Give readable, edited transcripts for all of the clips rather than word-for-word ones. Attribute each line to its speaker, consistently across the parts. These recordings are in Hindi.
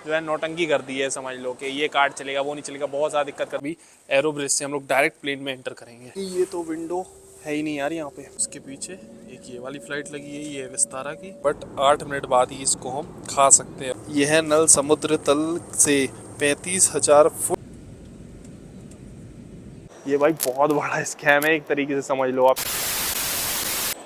Speaker 1: जो है नौटंकी कर दी है, समझ लो कि ये कार्ड चलेगा वो नहीं चलेगा, बहुत ज़्यादा दिक्कत कर दी। एरो ब्रिज से हम लोग डायरेक्ट प्लेन में एंटर करेंगे। ये तो विंडो है ही नहीं यार यहाँ पे। उसके पीछे एक ये वाली फ्लाइट लगी है, ये है विस्तारा की, बट 8 मिनट बाद ही इसको हम खा सकते हैं। ये है नल समुद्र तल से 35,000 फुट। ये भाई बहुत बड़ा स्कैम है एक तरीके से, समझ लो आप।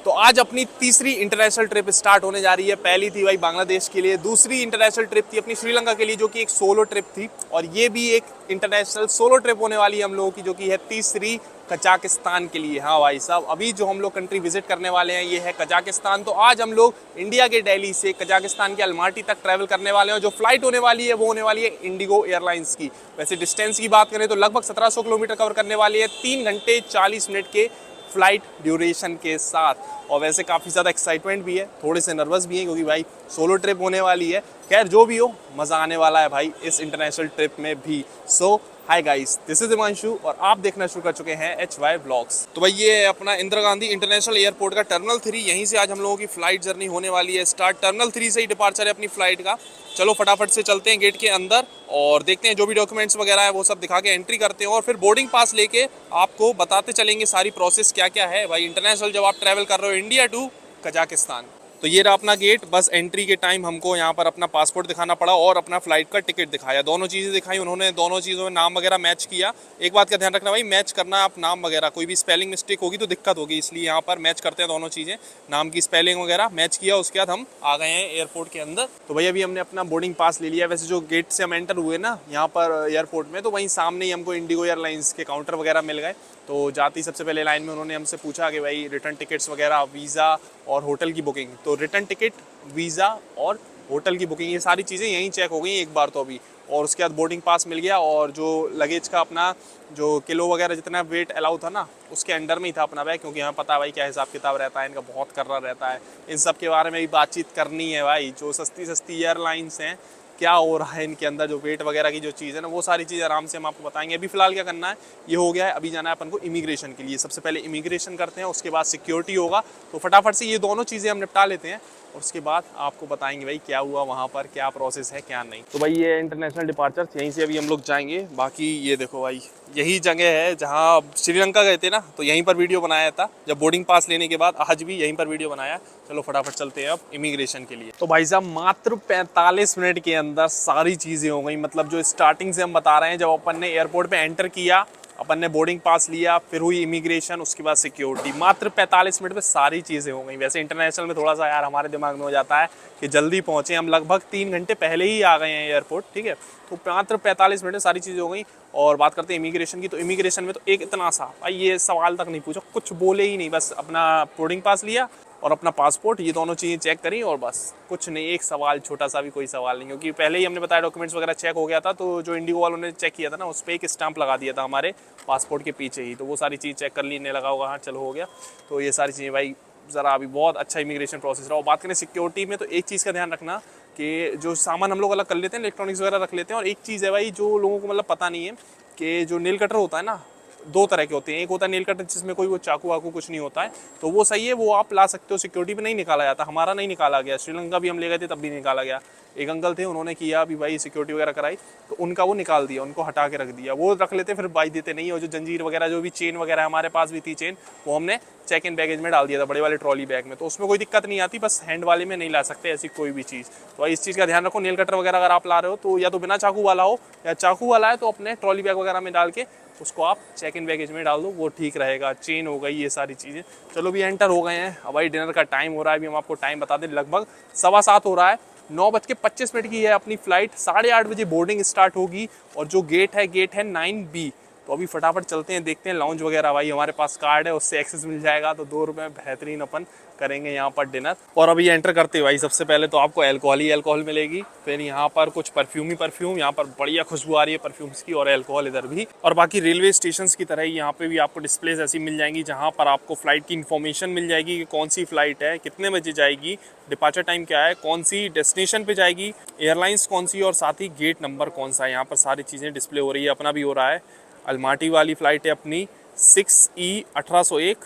Speaker 1: तो आज अपनी तीसरी इंटरनेशनल ट्रिप स्टार्ट होने जा रही है। पहली थी भाई बांग्लादेश के लिए, दूसरी इंटरनेशनल ट्रिप थी अपनी श्रीलंका के लिए, जो कि एक सोलो ट्रिप थी, और ये भी एक इंटरनेशनल सोलो ट्रिप होने वाली है हम लोगों की, जो कि है तीसरी कजाकिस्तान के लिए। हाँ भाई साहब, अभी जो हम लोग कंट्री विजिट करने वाले हैं ये है कजाकिस्तान। तो आज हम लोग इंडिया के दिल्ली से कजाकिस्तान के अलमाटी तक ट्रैवल करने वाले हैं। जो फ्लाइट होने वाली है वो होने वाली है इंडिगो एयरलाइंस की। वैसे डिस्टेंस की बात करें तो लगभग 1700 किलोमीटर कवर करने वाली है 3 घंटे 40 मिनट के फ्लाइट ड्यूरेशन के साथ। और वैसे काफ़ी ज़्यादा एक्साइटमेंट भी है, थोड़े से नर्वस भी हैं, क्योंकि भाई सोलो ट्रिप होने वाली है। खैर जो भी हो, मज़ा आने वाला है भाई इस इंटरनेशनल ट्रिप में भी। So hi guys, this is Himanshu और आप देखना शुरू कर चुके हैं HY ब्लॉग्स। तो भाई ये है अपना इंदिरा गांधी इंटरनेशनल एयरपोर्ट का टर्मिनल 3, यहीं से आज हम लोगों की फ्लाइट जर्नी होने वाली है स्टार्ट। टर्मिनल 3 से ही डिपार्चर है अपनी फ्लाइट का। चलो फटाफट से चलते हैं गेट के अंदर और देखते हैं जो भी डॉक्यूमेंट्स वगैरह है वो सब दिखा के एंट्री करते हैं, और फिर बोर्डिंग पास लेके आपको बताते चलेंगे सारी प्रोसेस क्या क्या है भाई इंटरनेशनल जब आप ट्रैवल कर रहे हो इंडिया टू कजाकिस्तान। तो ये रहा अपना गेट। बस एंट्री के टाइम हमको यहाँ पर अपना पासपोर्ट दिखाना पड़ा और अपना फ्लाइट का टिकट दिखाया, दोनों चीज़ें दिखाई उन्होंने। दोनों चीज़ों में नाम वगैरह मैच किया। एक बात का ध्यान रखना भाई, मैच करना आप नाम वगैरह, कोई भी स्पेलिंग मिस्टेक होगी तो दिक्कत होगी, इसलिए यहाँ पर मैच करते हैं दोनों चीज़ें। नाम की स्पेलिंग वगैरह मैच किया, उसके बाद हम आ गए हैं एयरपोर्ट के अंदर। तो भैया अभी हमने अपना बोर्डिंग पास ले लिया। वैसे जो गेट से हम एंटर हुए ना यहाँ पर एयरपोर्ट में, तो वहीं सामने ही हमको इंडिगो एयरलाइंस के काउंटर वगैरह मिल गए। तो जाती सबसे पहले लाइन में उन्होंने हमसे पूछा कि भाई रिटर्न टिकट्स वगैरह, वीज़ा और होटल की बुकिंग। तो रिटर्न टिकट, वीज़ा और होटल की बुकिंग, ये सारी चीज़ें यहीं चेक हो गई एक बार तो अभी। और उसके बाद बोर्डिंग पास मिल गया, और जो लगेज का अपना जो किलो वगैरह जितना वेट अलाउ था ना, उसके अंडर में ही था अपना बैग, क्योंकि हमें पता है भाई क्या हिसाब किताब रहता है इनका, बहुत करना रहता है। इन सब के बारे में भी बातचीत करनी है भाई। जो सस्ती सस्ती एयरलाइंस हैं, क्या हो रहा है इनके अंदर, जो वेट वगैरह की जो चीज़ है ना, वो सारी चीज़ आराम से हम आपको बताएंगे। अभी फिलहाल क्या करना है, ये हो गया है, अभी जाना है अपन को इमिग्रेशन के लिए। सबसे पहले इमिग्रेशन करते हैं, उसके बाद सिक्योरिटी होगा। तो फटाफट से ये दोनों चीज़ें हम निपटा लेते हैं, और उसके बाद आपको बताएंगे भाई क्या हुआ वहाँ पर, क्या प्रोसेस है क्या नहीं। तो भाई ये इंटरनेशनल डिपार्चर, यहीं से अभी हम लोग जाएंगे। बाकी ये देखो भाई, यही जगह है जहाँ श्रीलंका गए थे ना, तो यहीं पर वीडियो बनाया था जब बोर्डिंग पास लेने के बाद, आज भी यहीं पर वीडियो बनाया। चलो फटाफट चलते हैं अब इमिग्रेशन के लिए। तो भाई साहब मात्र 45 मिनट के अंदर सारी चीज़ें हो गई। मतलब जो स्टार्टिंग से हम बता रहे हैं, जब अपन ने एयरपोर्ट पे एंटर किया, अपन ने बोर्डिंग पास लिया, फिर हुई इमिग्रेशन, उसके बाद सिक्योरिटी, मात्र 45 मिनट में सारी चीज़ें हो गई। वैसे इंटरनेशनल में थोड़ा सा यार हमारे दिमाग में हो जाता है कि जल्दी पहुँचे, हम लगभग 3 घंटे पहले ही आ गए हैं एयरपोर्ट, ठीक है। तो मात्र 45 मिनट में सारी चीज़ें हो गई। और बात करते हैं इमिग्रेशन की, तो इमिग्रेशन में तो एक इतना सा भाई ये सवाल तक नहीं पूछा, कुछ बोले ही नहीं, बस अपना बोर्डिंग पास लिया और अपना पासपोर्ट, ये दोनों चीज़ें चेक करी और बस कुछ नहीं। एक सवाल, छोटा सा भी कोई सवाल नहीं, क्योंकि पहले ही हमने बताया डॉक्यूमेंट्स वगैरह चेक हो गया था। तो जो इंडिगो वालों ने चेक किया था ना, उस पर एक स्टैंप लगा दिया था हमारे पासपोर्ट के पीछे ही, तो वो सारी चीज़ चेक कर लेने लगा होगा, हाँ चलो हो गया। तो ये सारी चीज़ें भाई ज़रा अभी बहुत अच्छा इमिग्रेशन प्रोसेस रहा। और बात करें सिक्योरिटी में, तो एक चीज़ का ध्यान रखना कि जो सामान हम लोग अलग कर लेते हैं, इलेक्ट्रॉनिक्स वगैरह रख लेते हैं। और एक चीज़ है भाई जो लोगों को मतलब पता नहीं है कि जो नेल कटर होता है ना, 2 तरह के होते हैं। एक होता है नेल कटर जिसमें कोई वो चाकू वाकू कुछ नहीं होता है, तो वो सही है, वो आप ला सकते हो। सिक्योरिटी में नहीं निकाला जाता, हमारा नहीं निकाला गया। श्रीलंका भी हम ले गए थे तब भी निकाला गया। एक अंकल थे, उन्होंने किया अभी भाई सिक्योरिटी वगैरह कराई, तो उनका वो निकाल दिया, उनको हटा के रख दिया। वो रख लेते फिर भाई देते नहीं। और जो जंजीर वगैरह, जो भी चेन वगैरह हमारे पास भी थी चेन, वो हमने चेक इन बैगेज में डाल दिया था, बड़े वाले ट्रॉली बैग में। तो उसमें कोई दिक्कत नहीं आती, बस हैंड वाले में नहीं ला सकते ऐसी कोई भी चीज़। तो इस चीज़ का ध्यान रखो। नेल कटर वगैरह अगर आप ला रहे हो तो या तो बिना चाकू वाला हो, या चाकू वाला है तो अपने ट्रॉली बैग वगैरह में डाल के उसको आप चेक इन बैगेज में डाल दो, वो ठीक रहेगा। चेन हो गई, ये सारी चीज़ें। चलो भी एंटर हो गए हैं। अब भाई डिनर का टाइम हो रहा है। अभी हम आपको टाइम बता दें, लगभग 7:15 हो रहा है। 9:25 की है अपनी फ्लाइट। 8:30 बजे बोर्डिंग स्टार्ट होगी। और जो गेट है 9B। तो अभी फटाफट चलते हैं, देखते हैं लाउंज वगैरह। भाई हमारे पास कार्ड है, उससे एक्सेस मिल जाएगा, तो 2 रुपये बेहतरीन अपन करेंगे यहाँ पर डिनर। और अभी एंटर करते भाई सबसे पहले तो आपको अल्कोहल मिलेगी, फिर यहाँ पर कुछ परफ्यूम ही परफ्यूम, यहाँ पर बढ़िया खुशबू आ रही है परफ्यूम्स की, और अल्कोहल इधर भी। और बाकी रेलवे स्टेशन की तरह ही यहाँ पे भी आपको डिस्प्लेज ऐसी मिल जाएंगी, जहाँ पर आपको फ्लाइट की इन्फॉर्मेशन मिल जाएगी कि कौन सी फ्लाइट है, कितने बजे जाएगी, डिपार्चर टाइम क्या है, कौन सी डेस्टिनेशन पे जाएगी, एयरलाइंस कौन सी, और साथ ही गेट नंबर कौन सा है। यहाँ पर सारी चीज़ें डिस्प्ले हो रही है। अपना भी हो रहा है, अलमाटी वाली फ़्लाइट है अपनी 6E1801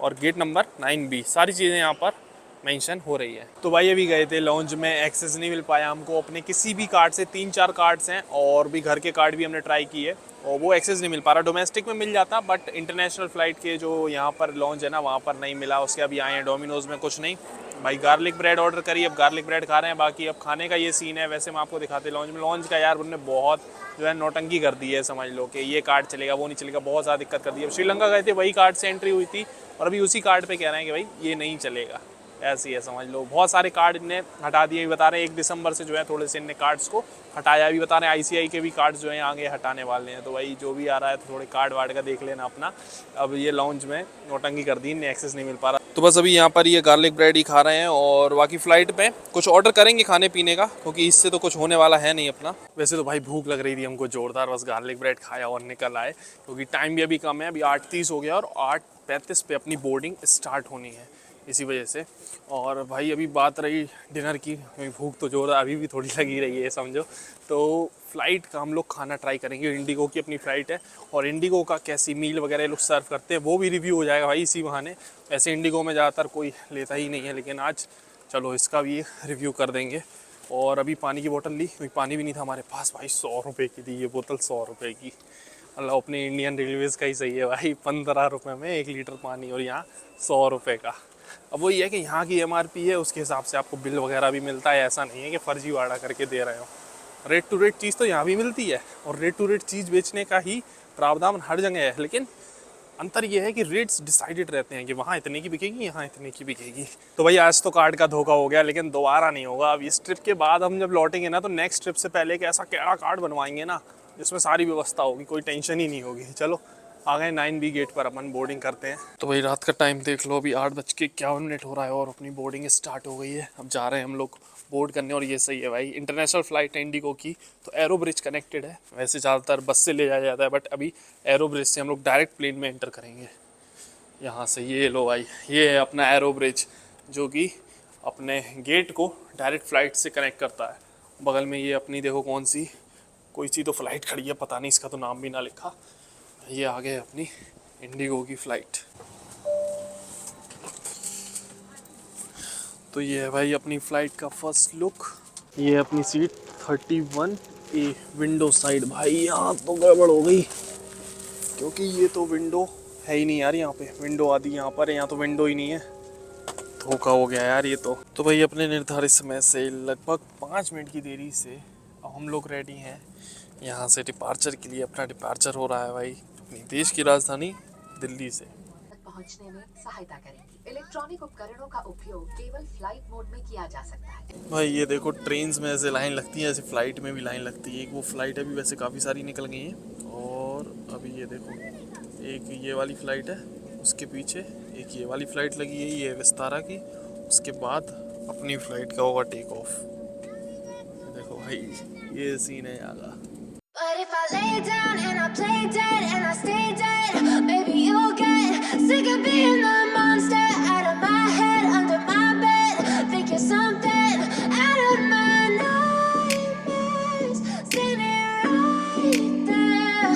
Speaker 1: और गेट नंबर 9B। सारी चीज़ें यहाँ पर मेंशन हो रही है। तो भाई अभी गए थे लॉन्च में, एक्सेस नहीं मिल पाया हमको अपने किसी भी कार्ड से। 3-4 कार्ड्स हैं और भी घर के कार्ड भी हमने ट्राई किए और वो एक्सेस नहीं मिल पा रहा। डोमेस्टिक में मिल जाता बट इंटरनेशनल फ़्लाइट के जो यहाँ पर लॉन्च है ना वहाँ पर नहीं मिला। उसके अभी आए हैं डोमिनोज़ में कुछ नहीं भाई। गार्लिक ब्रेड ऑर्डर करी, अब गार्लिक ब्रेड खा रहे हैं। बाकी अब खाने का ये सीन है। वैसे मैं आपको दिखाते लॉन्च में, लॉन्च का यार उन्होंने बहुत जो है नौटंकी कर दी है, समझ लो कि ये कार्ड चलेगा वो नहीं चलेगा, बहुत ज़्यादा दिक्कत कर दी है। श्रीलंका गए थे वही कार्ड से एंट्री हुई थी और अभी उसी कार्ड पे कह रहे हैं कि भाई ये नहीं चलेगा। ऐसी है समझ लो। बहुत सारे कार्ड इन्हें हटा दिए, बता रहे हैं 1 दिसंबर से जो है थोड़े से इनने कार्ड्स को हटाया भी, बता रहे हैं आईसीआई के भी कार्ड्स जो हैं आगे हटाने वाले हैं। तो भाई जो भी आ रहा है तो थोड़े कार्ड वार्ड का देख लेना अपना। अब ये लॉन्च में नौटंकी कर दी, इन्हें एक्सेस नहीं मिल पा रहा। तो बस अभी यहाँ पर ये गार्लिक ब्रेड ही खा रहे हैं और बाकी फ़्लाइट पे कुछ ऑर्डर करेंगे खाने पीने का, क्योंकि इससे तो कुछ होने वाला है नहीं अपना। वैसे तो भाई भूख लग रही थी हमको जोरदार, बस गार्लिक ब्रेड खाया और निकल आए, क्योंकि टाइम भी अभी कम है। अभी 8:30 हो गया और 8:35 पे अपनी बोर्डिंग स्टार्ट होनी है, इसी वजह से। और भाई अभी बात रही डिनर की, भूख तो जोरदार अभी भी थोड़ी लगी रही है समझो। तो फ़्लाइट का हम लोग खाना ट्राई करेंगे। इंडिगो की अपनी फ़्लाइट है और इंडिगो का कैसी मील वगैरह लोग सर्व करते हैं वो भी रिव्यू हो जाएगा भाई इसी बहाने। वैसे इंडिगो में ज़्यादातर कोई लेता ही नहीं है, लेकिन आज चलो इसका भी रिव्यू कर देंगे। और अभी पानी की बोतल ली, क्योंकि पानी भी नहीं था हमारे पास भाई। 100 रुपये की थी ये बोतल, 100 रुपये की। मतलब अपने इंडियन रेलवेज़ का ही सही है भाई, 15 रुपये में 1 लीटर पानी और यहाँ 100 रुपये का। अब वही है कि यहाँ की एमआरपी है उसके हिसाब से आपको बिल वगैरह भी मिलता है, ऐसा नहीं है कि फर्जीवाड़ा करके दे रहे हो। रेट टू रेट चीज़ तो यहाँ भी मिलती है और रेट टू रेट चीज़ बेचने का ही प्रावधान हर जगह है, लेकिन अंतर ये है कि रेट्स डिसाइडेड रहते हैं कि वहाँ इतने की बिकेगी, यहाँ इतने की बिकेगी। तो भाई आज तो कार्ड का धोखा हो गया, लेकिन दोबारा नहीं होगा। अब इस ट्रिप के बाद हम जब लौटेंगे ना तो नेक्स्ट ट्रिप से पहले एक ऐसा कैड़ा कार्ड बनवाएंगे ना जिसमें सारी व्यवस्था होगी, कोई टेंशन ही नहीं होगी। चलो आ गए 9B गेट पर, अपन बोर्डिंग करते हैं। तो भाई रात का टाइम देख लो, अभी 8:51 हो रहा है और अपनी बोर्डिंग स्टार्ट हो गई है। अब जा रहे हैं हम लोग बोर्ड करने। और ये सही है भाई, इंटरनेशनल फ़्लाइट है इंडिगो की, तो एरो ब्रिज कनेक्टेड है। वैसे ज़्यादातर बस से ले जाया जाता है बट अभी एरो ब्रिज से हम लोग डायरेक्ट प्लेन में एंटर करेंगे यहाँ से। ये लो भाई, ये है अपना एरो ब्रिज जो कि अपने गेट को डायरेक्ट फ़्लाइट से कनेक्ट करता है। बगल में ये अपनी देखो कौन सी कोई सी तो फ़्लाइट खड़ी है, पता नहीं इसका तो नाम भी ना लिखा। ये आगे अपनी इंडिगो की फ़्लाइट। तो ये है भाई अपनी फ़्लाइट का फर्स्ट लुक। ये अपनी सीट 31A विंडो साइड। भाई यहाँ तो गड़बड़ हो गई, क्योंकि ये तो विंडो है ही नहीं यार। यहाँ पे विंडो आदि यहाँ पर है, यहाँ तो विंडो ही नहीं है। धोखा हो गया यार ये तो भाई अपने निर्धारित समय से लगभग 5 मिनट की देरी से अब हम लोग रेडी हैं यहाँ से डिपार्चर के लिए। अपना डिपार्चर हो रहा है भाई अपनी देश की राजधानी दिल्ली से।
Speaker 2: पहुंचने में सहायता करेंगी। इलेक्ट्रॉनिक उपकरणों का उपयोग केवल फ्लाइट मोड में किया जा सकता है।
Speaker 1: भाई ये देखो ट्रेन्स में ऐसे लाइन लगती है, ऐसे फ्लाइट में भी लाइन लगती है। एक वो फ्लाइट अभी वैसे काफ़ी सारी निकल गई हैं और अभी ये देखो एक ये वाली फ़्लाइट है, उसके पीछे एक ये वाली फ़्लाइट लगी है, ये विस्तारा की। उसके बाद अपनी फ़्लाइट का होगा टेक ऑफ। देखो भाई ये सीन है यहाँ का।
Speaker 3: But if I lay down and I play dead and I stay dead, maybe you'll get sick of being the monster out of my head, under my bed. Think you're something out of my nightmares, standing right there.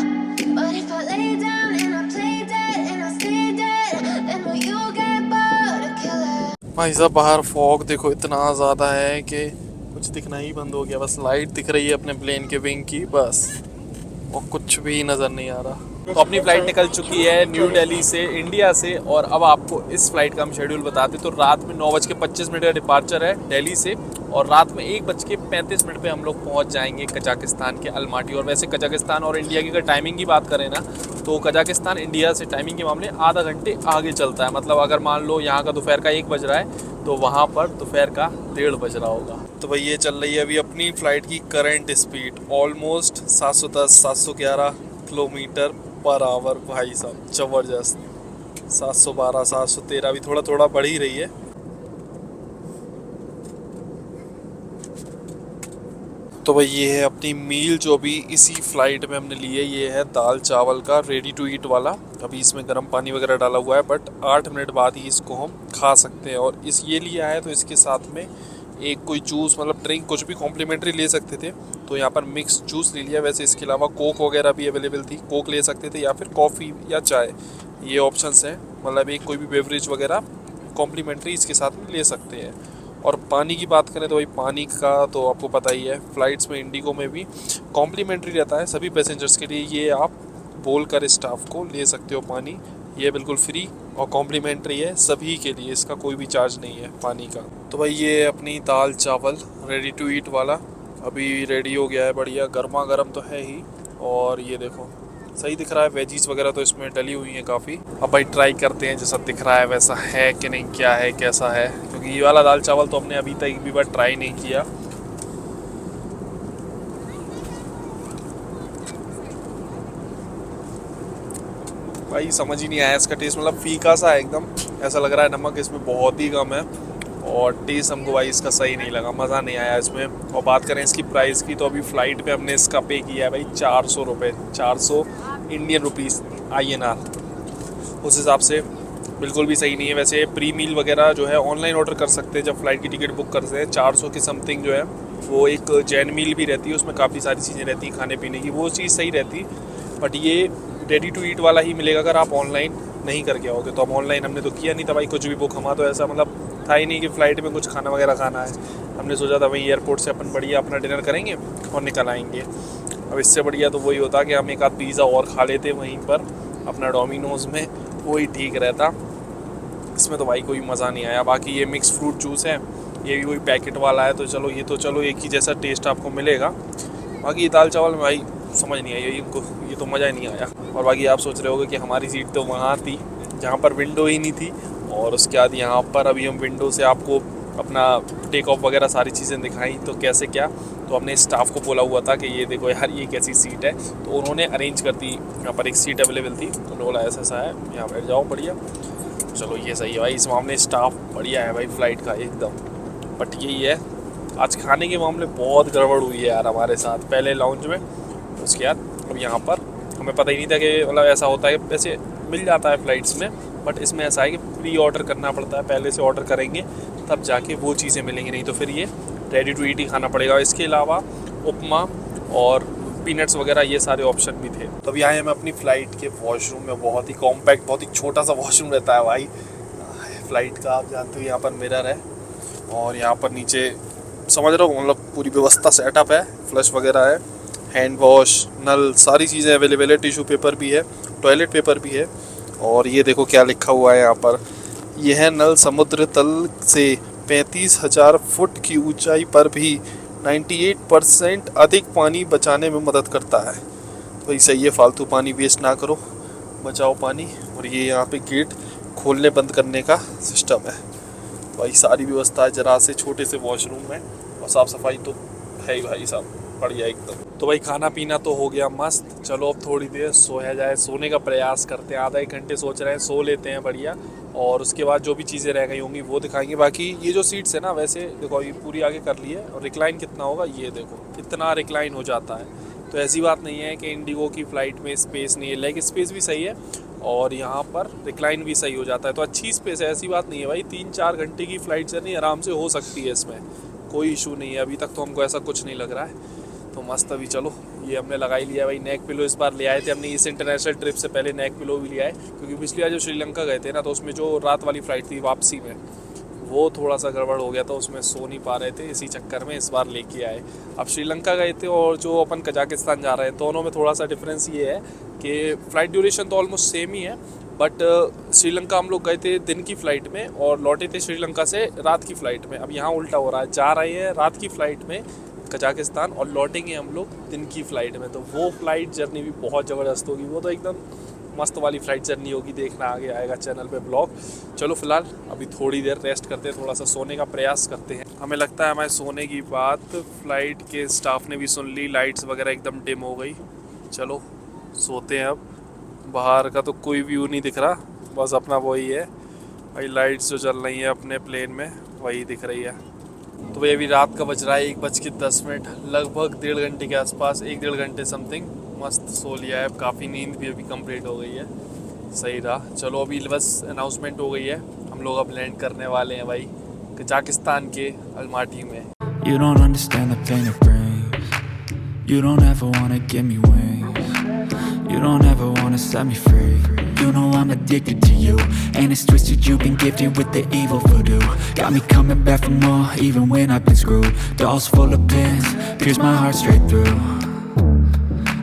Speaker 3: But if I lay down and I play dead and I stay dead, then will you get bored of killing?
Speaker 1: भाई साहब बाहर फॉग देखो इतना ज़्यादा है कि कुछ दिखना ही बंद हो गया। बस लाइट दिख रही है अपने प्लेन के विंग की बस, और कुछ भी नज़र नहीं आ रहा। तो अपनी फ़्लाइट निकल चुकी है न्यू दिल्ली से, इंडिया से। और अब आपको इस फ्लाइट का हम शेड्यूल बताते। तो रात में 9:25 का डिपार्चर है दिल्ली से और रात में 1:35 पे हम लोग पहुंच जाएंगे कजाकिस्तान के अलमाटी। और वैसे कजाकिस्तान और इंडिया की अगर टाइमिंग की बात करें ना तो कजाकिस्तान इंडिया से टाइमिंग के मामले आधा घंटे आगे चलता है। मतलब अगर मान लो यहाँ का दोपहर का 1 बज रहा है तो वहाँ पर दोपहर का 1:30 बज रहा होगा। तो भाई ये चल रही है अभी अपनी फ़्लाइट की current speed almost 710-711 kilometre per hour. भाई साहब ज़बरदस्त। 712 713 भी थोड़ा थोड़ा बढ़ ही रही है। तो भाई ये है अपनी मील जो अभी इसी फ्लाइट में हमने ली है। ये है दाल चावल का रेडी टू ईट वाला। अभी इसमें गर्म पानी वगैरह डाला हुआ है बट 8 मिनट बाद ही इसको हम खा सकते हैं। और इस ये लिया है तो इसके साथ में एक कोई जूस मतलब ड्रिंक कुछ भी कॉम्प्लीमेंट्री ले सकते थे, तो यहाँ पर मिक्स जूस ले लिया। वैसे इसके अलावा कोक वगैरह भी अवेलेबल थी, कोक ले सकते थे या फिर कॉफ़ी या चाय, ये ऑप्शंस हैं। मतलब एक कोई भी बेवरेज वगैरह
Speaker 4: कॉम्प्लीमेंट्री इसके साथ में ले सकते हैं। और पानी की बात करें तो भाई पानी का तो आपको पता ही है, फ़्लाइट्स में इंडिगो में भी कॉम्प्लीमेंट्री रहता है सभी पैसेंजर्स के लिए। ये आप बोल कर स्टाफ को ले सकते हो पानी, ये बिल्कुल फ्री और कॉम्प्लीमेंट्री है सभी के लिए, इसका कोई भी चार्ज नहीं है पानी का। तो भाई ये अपनी दाल चावल रेडी टू ईट वाला अभी रेडी हो गया है, बढ़िया गर्मा गर्म तो है ही। और ये देखो सही दिख रहा है, वेजीज वगैरह तो इसमें डली हुई हैं काफ़ी। अब भाई ट्राई करते हैं जैसा दिख रहा है वैसा है कि नहीं, क्या है कैसा है, क्योंकि ये वाला दाल चावल तो हमने अभी तक एक भी बार ट्राई नहीं किया। भाई समझ ही नहीं आया इसका टेस्ट, मतलब फीका सा है एकदम, ऐसा लग रहा है नमक इसमें बहुत ही कम है। और टेस्ट हमको भाई इसका सही नहीं लगा, मज़ा नहीं आया इसमें। और बात करें इसकी प्राइस की तो अभी फ़्लाइट पे हमने इसका पे किया है भाई 400 रुपये, 400 इंडियन रुपीज़ INR। उस हिसाब से बिल्कुल भी सही नहीं है। वैसे प्री मील वगैरह जो है ऑनलाइन ऑर्डर कर सकते हैं, जब फ़्लाइट की टिकट बुक करते हैं 400 की समथिंग जो है वो एक जैन मील भी रहती है, उसमें काफ़ी सारी चीज़ें रहती हैं खाने पीने की, वो चीज़ सही रहती। बट ये रेडी टू ईट वाला ही मिलेगा अगर आप ऑनलाइन नहीं करके आओगे। तो हम ऑनलाइन हमने तो किया नहीं था भाई कुछ भी बुक, हमारा तो ऐसा मतलब था ही नहीं कि फ़्लाइट में कुछ खाना वगैरह खाना है। हमने सोचा था वहीं एयरपोर्ट से अपन बढ़िया अपना डिनर करेंगे और निकल आएंगे। अब इससे बढ़िया तो वही होता कि हम एक आध पिज़्ज़ा और खा लेते वहीं पर अपना डोमिनोज़ में, वही ठीक रहता। इसमें तो भाई कोई मज़ा नहीं आया। बाकी ये मिक्स फ्रूट जूस है, ये भी वही पैकेट वाला है, तो चलो ये तो चलो एक ही जैसा टेस्ट आपको मिलेगा। बाकी ये दाल चावल में भाई समझ नहीं आई इनको, ये तो मज़ा ही नहीं आया। और बाकी आप सोच रहे होगे कि हमारी सीट तो वहाँ थी जहाँ पर विंडो ही नहीं थी, और उसके बाद यहाँ पर अभी हम विंडो से आपको अपना टेक ऑफ वगैरह सारी चीज़ें दिखाई, तो कैसे क्या। तो हमने स्टाफ को बोला हुआ था कि ये देखो यार ये कैसी सीट है, तो उन्होंने अरेंज कर दी, यहाँ पर एक सीट अवेलेबल थी, तो बोला ऐसा ऐसा है यहाँ बैठ जाओ बढ़िया। चलो ये सही है भाई, इस मामले स्टाफ बढ़िया है भाई फ़्लाइट का एकदम। बट यही है आज खाने के मामले बहुत गड़बड़ हुई है यार हमारे साथ, पहले लाउंज में, उसके बाद अब यहाँ पर हमें पता ही नहीं था कि मतलब ऐसा होता है। वैसे मिल जाता है फ़्लाइट्स में, बट इसमें ऐसा है कि प्री ऑर्डर करना पड़ता है, पहले से ऑर्डर करेंगे तब जाके वो चीज़ें मिलेंगी, नहीं तो फिर ये रेडी टू ईट ही खाना पड़ेगा। इसके अलावा उपमा और पीनट्स वगैरह ये सारे ऑप्शन भी थे। तो अभी आए हम अपनी फ़्लाइट के वॉशरूम में, बहुत ही कॉम्पैक्ट बहुत ही छोटा सा वॉशरूम रहता है भाई फ़्लाइट का, आप जानते हो। यहाँ पर मिरर है और यहाँ पर नीचे समझ रहे हो मतलब पूरी व्यवस्था सेटअप है, फ्लश वगैरह है, हैंड वॉश, नल, सारी चीज़ें अवेलेबल है, टिश्यू पेपर भी है, टॉयलेट पेपर भी है। और ये देखो क्या लिखा हुआ है यहाँ पर, यह है नल समुद्र तल से 35,000 फुट की ऊंचाई पर भी 98% अधिक पानी बचाने में मदद करता है। तो भाई सही है, फालतू पानी वेस्ट ना करो, बचाओ पानी। और ये यहाँ पे गेट खोलने बंद करने का सिस्टम है भाई, सारी व्यवस्था है जरा से छोटे से वॉशरूम में, और साफ़ सफाई तो है ही भाई साहब बढ़िया एकदम। तो भाई खाना पीना तो हो गया मस्त, चलो अब थोड़ी देर सोया जाए, सोने का प्रयास करते हैं, आधा एक घंटे सोच रहे हैं सो लेते हैं बढ़िया, और उसके बाद जो भी चीज़ें रह गई होंगी वो दिखाएंगे। बाकी ये जो सीट्स है ना, वैसे देखो ये पूरी आगे कर ली है, और रिक्लाइन कितना होगा ये देखो कितना रिक्लाइन हो जाता है। तो ऐसी बात नहीं है कि इंडिगो की फ़्लाइट में स्पेस नहीं है, लेग स्पेस भी सही है और यहाँ पर रिक्लाइन भी सही हो जाता है, तो अच्छी स्पेस है, ऐसी बात नहीं है भाई। 3-4 घंटे की फ़्लाइट से नहीं आराम से हो सकती है, इसमें कोई इशू नहीं है। अभी तक तो हमको ऐसा कुछ नहीं लग रहा है, तो मस्त। अभी चलो ये हमने लगा ही लिया भाई, नेक पिलो इस बार ले आए थे हमने, इस इंटरनेशनल ट्रिप से पहले नेक पिलो भी लिया है, क्योंकि पिछली बार जो श्रीलंका गए थे ना, तो उसमें जो रात वाली फ़्लाइट थी वापसी में, वो थोड़ा सा गड़बड़ हो गया था, उसमें सो नहीं पा रहे थे, इसी चक्कर में इस बार लेके आए। अब श्रीलंका गए थे और जो अपन कजाकिस्तान जा रहे हैं, दोनों में थोड़ा सा डिफरेंस ये है कि फ़्लाइट ड्यूरेशन तो ऑलमोस्ट सेम ही है, बट श्रीलंका हम लोग गए थे दिन की फ़्लाइट में और लौटे थे श्रीलंका से रात की फ़्लाइट में। अब यहाँ उल्टा हो रहा है, जा रहे हैं रात की फ़्लाइट में कजाकिस्तान और लौटेंगे हम लोग दिन की फ़्लाइट में, तो वो फ़्लाइट जर्नी भी बहुत ज़बरदस्त होगी, वो तो एकदम मस्त वाली फ़्लाइट जर्नी होगी, देखना आगे आएगा चैनल पे ब्लॉग। चलो फिलहाल अभी थोड़ी देर रेस्ट करते हैं, थोड़ा सा सोने का प्रयास करते हैं। हमें लगता है हमारे सोने की बात फ़्लाइट के स्टाफ ने भी सुन ली, लाइट्स वगैरह एकदम डिम हो गई। चलो सोते हैं अब। बाहर का तो कोई व्यू नहीं दिख रहा, बस अपना वही है भाई, लाइट्स जो चल रही हैं अपने प्लेन में वही दिख रही है। तो भाई अभी रात का बज रहा है 1:10, लगभग 1.5 घंटे के आसपास, 1-1.5 घंटे समथिंग मस्त सो लिया है, काफ़ी नींद भी अभी कंप्लीट हो गई है, सही रहा। चलो अभी बस अनाउंसमेंट हो गई है, हम लोग अब लैंड करने वाले हैं भाई कजाकिस्तान के अलमाटी में।
Speaker 5: You don't understand the pain it brings. You don't ever wanna give me wings. You don't ever wanna set me free. You know I'm addicted to you, and it's twisted, you've been gifted with the evil voodoo. Got me coming back for more, even when I've been screwed. Dolls full of pins, pierce my heart straight through.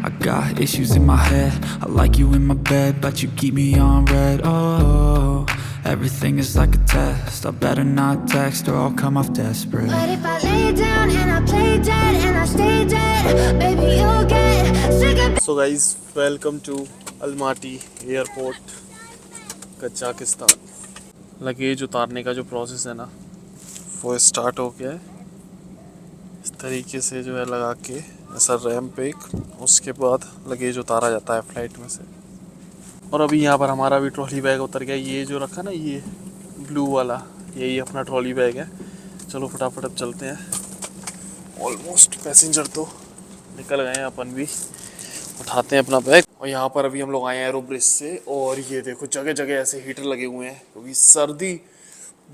Speaker 5: I got issues in my head, I like you in my bed, but you keep me on red. Oh, everything is like a test, I better not text or I'll come off desperate.
Speaker 3: But if I lay down and I play dead and I stay dead, baby, you'll get sick of
Speaker 4: so guys welcome to Almaty airport Kazakhstan. Luggage उतारने का जो प्रोसेस है ना वो स्टार्ट हो गया है। इस तरीके से जो है लगा के ऐसा रैंप पे, उसके बाद लगेज उतारा जाता है फ़्लाइट में से। और अभी यहाँ पर हमारा भी ट्रॉली बैग उतर गया। ये जो रखा ना, ये ब्लू वाला, यही अपना ट्रॉली बैग है। चलो फटाफट अब चलते हैं। ऑलमोस्ट पैसेंजर तो निकल गए हैं, अपन भी उठाते हैं अपना बैग। और यहाँ पर अभी हम लोग आए हैं एरो ब्रिज से, और ये देखो जगह जगह ऐसे हीटर लगे हुए हैं क्योंकि सर्दी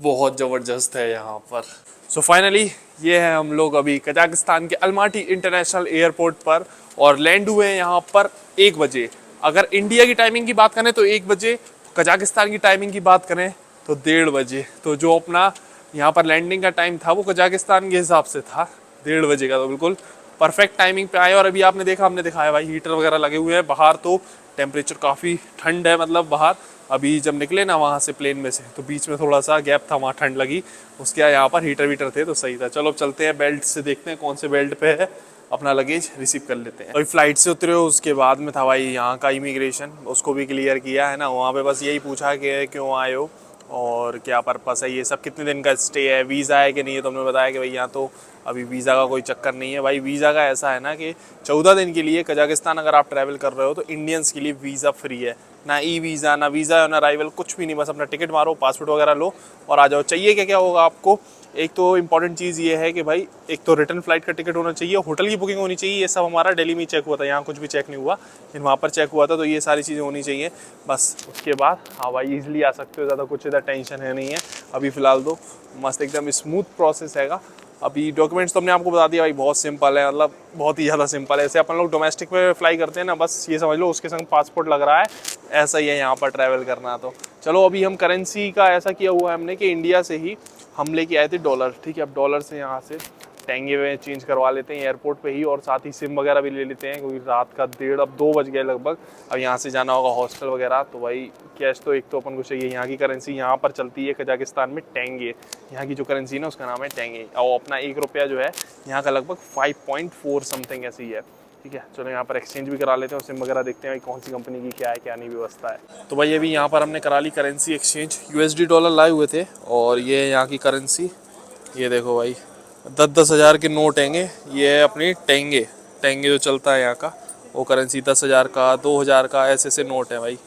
Speaker 4: बहुत ज़बरदस्त है यहाँ पर। सो फाइनली ये है, हम लोग अभी कजाकिस्तान के अलमाटी इंटरनेशनल एयरपोर्ट पर और लैंड हुए हैं यहाँ पर 1 बजे। अगर इंडिया की टाइमिंग की बात करें तो 1 बजे, कजाकिस्तान की टाइमिंग की बात करें तो 1:30 बजे। तो जो अपना यहाँ पर लैंडिंग का टाइम था वो कजाकिस्तान के हिसाब से था 1:30 बजे का। तो बिल्कुल परफेक्ट टाइमिंग पे आए। और अभी आपने देखा, हमने दिखाया भाई, हीटर वगैरह लगे हुए हैं बाहर। तो टेम्परेचर काफ़ी ठंड है, मतलब बाहर अभी जब निकले ना वहाँ से प्लेन में से, तो बीच में थोड़ा सा गैप था, वहाँ ठंड लगी। उसके यहाँ पर हीटर वीटर थे तो सही था। चलो अब चलते हैं, बेल्ट से देखते हैं कौन से बेल्ट पे है, अपना लगेज रिसीव कर लेते हैं। अभी फ्लाइट से उतरे हो, उसके बाद में था भाई यहाँ का इमिग्रेशन, उसको भी क्लियर किया है ना। वहाँ पे बस यही पूछा कि क्यों आए हो और क्या पर्पस है, ये सब, कितने दिन का स्टे है, वीज़ा है कि नहीं है। तो हमने बताया कि भाई यहाँ तो अभी वीज़ा का कोई चक्कर नहीं है। भाई वीज़ा का ऐसा है ना कि 14 दिन के लिए कजाकिस्तान अगर आप ट्रैवल कर रहे हो तो इंडियंस के लिए वीज़ा फ्री है। ना ई वीज़ा, ना वीज़ा, ना अराइवल, कुछ भी नहीं। बस अपना टिकट मारो, पासपोर्ट वगैरह लो और आ जाओ। चाहिए क्या क्या होगा आपको, एक तो इम्पॉर्टेंट चीज़ ये है कि भाई एक तो रिटर्न फ्लाइट का टिकट होना चाहिए, होटल की बुकिंग होनी चाहिए। ये सब हमारा दिल्ली में चेक हुआ था, यहाँ कुछ भी चेक नहीं हुआ, लेकिन वहाँ पर चेक हुआ था। तो ये सारी चीज़ें होनी चाहिए बस। उसके बाद हाँ भाई ईजिली आ सकते हो, ज़्यादा कुछ इधर टेंशन है नहीं है अभी फ़िलहाल। तो मस्त एकदम स्मूथ प्रोसेस हैगा। अभी डॉक्यूमेंट्स तो हमने आपको बता दिया भाई, बहुत सिंपल है, मतलब बहुत ही ज़्यादा सिंपल है। ऐसे अपन लोग डोमेस्टिक में फ्लाई करते हैं ना, बस ये समझ लो उसके संग पासपोर्ट लग रहा है, ऐसा ही है यहाँ पर ट्रैवल करना। तो चलो अभी हम करेंसी का ऐसा किया हुआ है हमने कि इंडिया से ही हम लेके आए थे डॉलर, ठीक है। अब डॉलर से यहाँ से टेंगे में चेंज करवा लेते हैं एयरपोर्ट पे ही, और साथ ही सिम वगैरह भी ले लेते हैं क्योंकि रात का 1:30 अब 2 बज गए लगभग। अब यहाँ से जाना होगा हॉस्टल वगैरह। तो भाई कैश तो एक तो अपन को चाहिए। यहाँ की करेंसी यहाँ पर चलती है कजाकिस्तान में टेंगे, यहाँ की जो करेंसी है ना उसका नाम है टेंगे। और अपना 1 रुपया जो है यहाँ का लगभग 5.4 समथिंग ऐसी ही है, ठीक है। चलो यहाँ पर एक्सचेंज भी करा लेते हैं, सिम वगैरह देखते हैं भाई कौन सी कंपनी की क्या है क्या नहीं व्यवस्था है। तो भाई अभी यहाँ पर हमने करा ली करेंसी एक्सचेंज। USD डॉलर लाए हुए थे और ये यहाँ की करेंसी, ये देखो भाई 10-10 हज़ार के नोट हैंगे। ये है अपनी टेंगे जो चलता है यहाँ का, वो करेंसी 10 हज़ार का, 2 हज़ार का, ऐसे नोट है भाई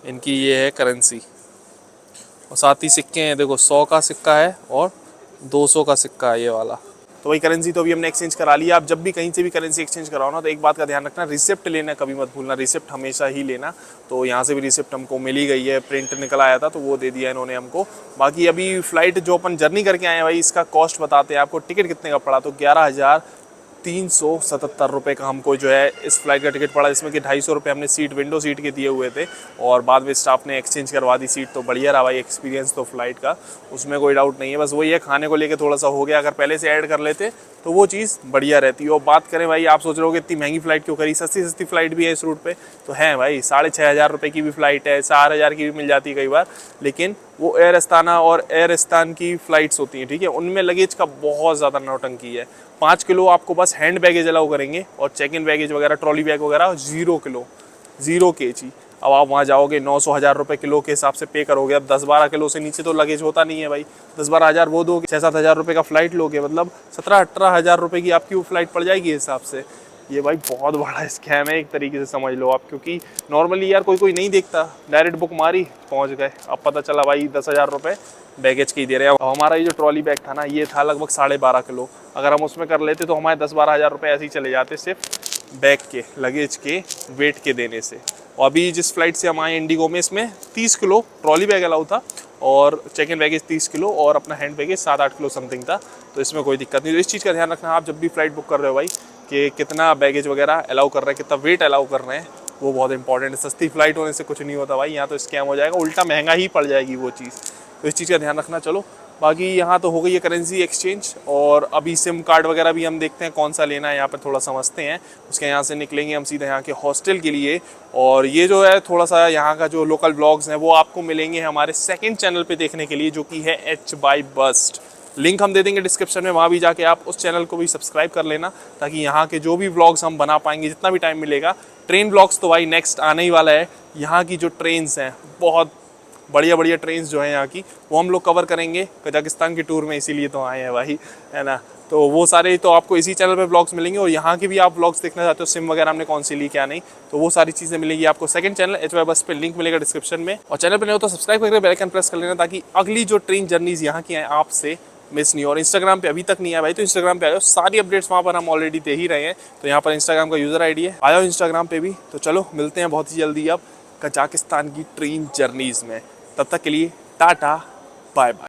Speaker 4: इनकी। ये है करेंसी। और साथ ही सिक्के हैं, देखो 100 का सिक्का है और 200 का सिक्का है ये वाला। तो वही करेंसी तो अभी हमने एक्सचेंज करा लिया। आप जब भी कहीं से भी करेंसी एक्सचेंज कराओ ना तो एक बात का ध्यान रखना, रिसिप्ट लेना कभी मत भूलना, रिसिप्ट हमेशा ही लेना। तो यहाँ से भी रिसिप्ट हमको मिल ही गई है, प्रिंट निकल आया था तो वो दे दिया इन्होंने हमको। बाकी अभी फ़्लाइट जो अपन जर्नी करके आए हैं भाई, इसका कॉस्ट बताते हैं आपको। टिकट कितने का पड़ा, तो 11,377 रुपये का हमको जो है इस फ्लाइट का टिकट पड़ा, जिसमें कि 250 रुपये हमने सीट, विंडो सीट के दिए हुए थे और बाद में स्टाफ ने एक्सचेंज करवा दी सीट। तो बढ़िया रहा भाई एक्सपीरियंस तो फ्लाइट का, उसमें कोई डाउट नहीं है। बस वही है, खाने को लेके थोड़ा सा हो गया, अगर पहले से ऐड कर लेते तो वो चीज़ बढ़िया रहती है। और बात करें भाई, आप सोच रहे हो कि इतनी महंगी फ़्लाइट क्यों करी, सस्ती फ़्लाइट भी है इस रूट पे तो है भाई। 6,500 रुपये की भी फ़्लाइट है, 4,000 की भी मिल जाती है कई बार, लेकिन वो एयर अस्ताना और एयर इस्तान की फ़्लाइट्स होती हैं, ठीक है। उनमें लगेज का बहुत ज़्यादा नौटंकी है। 5 किलो आपको बस हैंड बैगेज अलाउ करेंगे और चेक इन बैगेज वगैरह, ट्रॉली बैग वगैरह 0 किलो, 0 kg। अब आप वहाँ जाओगे 900-1,000 रुपये किलो के हिसाब से पे करोगे। अब 10-12 किलो से नीचे तो लगेज होता नहीं है भाई। 10-12 हज़ार वो दोगे, 6-7 हज़ार रुपये का फ़्लाइट लोगे, मतलब 17-18 हज़ार रुपये की आपकी वो फ़्लाइट पड़ जाएगी हिसाब से। ये भाई बहुत बड़ा स्कैम है एक तरीके से समझ लो आप, क्योंकि नॉर्मली यार कोई नहीं देखता, डायरेक्ट बुक मारी पहुंच गए। अब पता चला भाई 10,000 रुपये बैगेज के ही दे रहे हैं। अब हमारा ये जो ट्रॉली बैग था ना, ये था लगभग 12.5 किलो। अगर हम उसमें कर लेते तो हमारे 10-12 हज़ार रुपये ऐसे ही चले जाते सिर्फ बैग के, लगेज के वेट के देने से। और अभी जिस फ्लाइट से हम आए इंडिगो में, इसमें 30 किलो ट्रॉली बैग अलाउ था और चेक इन बैगेज 30 किलो और अपना हैंड बैगेज 7-8 किलो समथिंग था। तो इसमें कोई दिक्कत नहीं। तो इस चीज़ का ध्यान रखना आप जब भी फ्लाइट बुक कर रहे हो भाई, कि कितना बैगेज वगैरह अलाउ कर रहे हैं, कितना वेट अलाउ कर रहे हैं,
Speaker 1: वो बहुत इंपॉर्टेंट है। सस्ती फ्लाइट होने से कुछ नहीं होता भाई, यहाँ तो स्कैम हो जाएगा, उल्टा महंगा ही पड़ जाएगी वो चीज़, तो इस चीज़ का ध्यान रखना। चलो बाकी यहाँ तो हो गई है करेंसी एक्सचेंज, और अभी सिम कार्ड वगैरह भी हम देखते हैं कौन सा लेना है, यहाँ पर थोड़ा समझते हैं। उसके यहाँ से निकलेंगे हम सीधा यहाँ के हॉस्टल के लिए। और ये जो है थोड़ा सा यहाँ का जो लोकल ब्लॉग्स हैं वो आपको मिलेंगे हमारे सेकंड चैनल पे देखने के लिए, जो कि है HBust। लिंक हम दे देंगे डिस्क्रिप्शन में, वहाँ भी जाके आप उस चैनल को भी सब्सक्राइब कर लेना, ताकि यहाँ के जो भी व्लॉग्स हम बना पाएंगे जितना भी टाइम मिलेगा। ट्रेन ब्लॉग्स तो भाई नेक्स्ट आने ही वाला है। यहाँ की जो ट्रेन्स हैं, बहुत बढ़िया बढ़िया ट्रेन्स जो हैं यहाँ की, वो हम लोग कवर करेंगे कजाकिस्तान के टूर में, इसीलिए तो आए हैं भाई, है ना। तो वो सारे तो आपको इसी चैनल पे ब्लॉग्स मिलेंगे, और यहाँ की भी आप ब्लॉग्स देखना चाहते हो, सिम वगैरह हमने कौन सी ली क्या नहीं, तो वो सारी चीज़ें मिलेंगी आपको सेकंड चैनल HBust पे, लिंक मिलेगा डिस्क्रिप्शन में। और चैनल पे नहीं हो तो सब्सक्राइब करके बेल आइकन प्रेस कर लेना, ताकि अगली जो ट्रेन जर्नीज यहाँ की हैं आपसे मिस नहीं हो। और इंस्टाग्राम पे अभी तक नहीं आया भाई, तो इंस्टाग्राम पे आ जाओ, सारी अपडेट्स वहाँ पर हम ऑलरेडी दे ही रहे हैं, तो यहाँ पर इंस्टाग्राम का यूज़र ID है, आ जाओ इंस्टाग्राम पे भी। तो चलो मिलते हैं बहुत ही जल्दी अब कजाकिस्तान की ट्रेन जर्नीज़ में, तब तक के लिए टाटा बाय बाय।